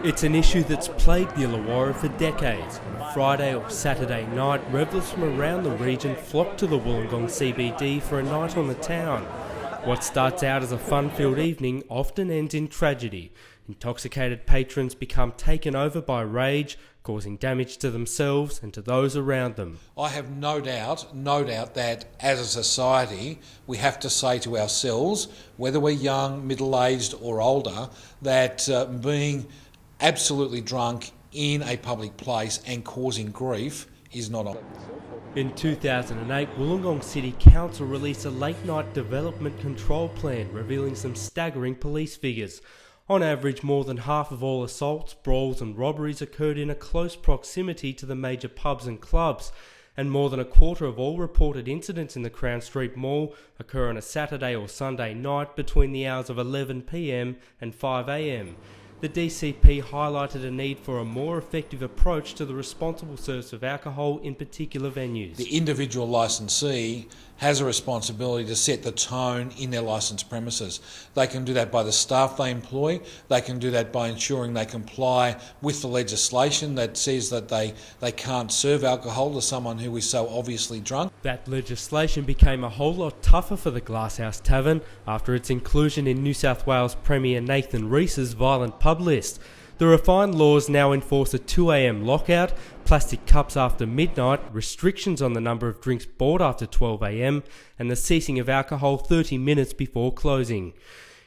It's an issue that's plagued the Illawarra for decades. On a Friday or Saturday night, revellers from around the region flock to the Wollongong CBD for a night on the town. What starts out as a fun-filled evening often ends in tragedy. Intoxicated patrons become taken over by rage, causing damage to themselves and to those around them. I have no doubt that as a society we have to say to ourselves, whether we're young, middle-aged or older, that being absolutely drunk in a public place and causing grief is not on. In 2008, Wollongong City Council released a late-night development control plan revealing some staggering police figures. On average, more than half of all assaults, brawls and robberies occurred in a close proximity to the major pubs and clubs, and more than a quarter of all reported incidents in the Crown Street Mall occur on a Saturday or Sunday night between the hours of 11 p.m. and 5 a.m. The DCP highlighted a need for a more effective approach to the responsible service of alcohol in particular venues. The individual licensee has a responsibility to set the tone in their licensed premises. They can do that by the staff they employ. They can do that by ensuring they comply with the legislation that says that they can't serve alcohol to someone who is so obviously drunk. That legislation became a whole lot tougher for the Glasshouse Tavern after its inclusion in New South Wales Premier Nathan Rees's violent pub list. The refined laws now enforce a 2 a.m. lockout, plastic cups after midnight, restrictions on the number of drinks bought after 12 a.m, and the ceasing of alcohol 30 minutes before closing.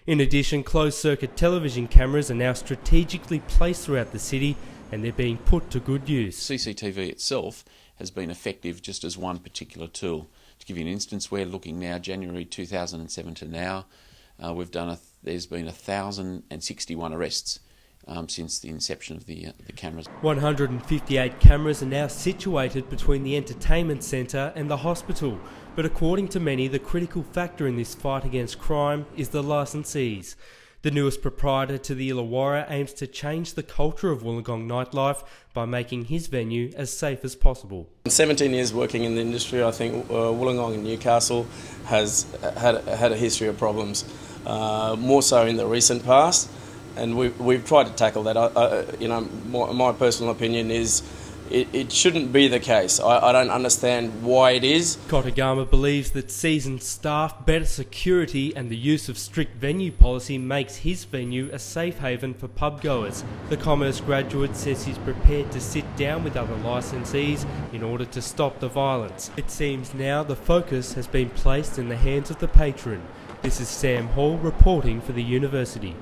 In addition, closed-circuit television cameras are now strategically placed throughout the city, and they're being put to good use. CCTV itself has been effective just as one particular tool. To give you an instance, we're looking now, January 2007 to now, there's been 1,061 arrests since the inception of the cameras. 158 cameras are now situated between the entertainment centre and the hospital, but according to many, the critical factor in this fight against crime is the licensees. The newest proprietor to the Illawarra aims to change the culture of Wollongong nightlife by making his venue as safe as possible. 17 years working in the industry, I think Wollongong and Newcastle has had a history of problems, more so in the recent past. And we've tried to tackle that. My personal opinion is it shouldn't be the case. I don't understand why it is. Kotagama believes that seasoned staff, better security and the use of strict venue policy makes his venue a safe haven for pub goers. The Commerce graduate says he's prepared to sit down with other licensees in order to stop the violence. It seems now the focus has been placed in the hands of the patron. This is Sam Hall reporting for the university.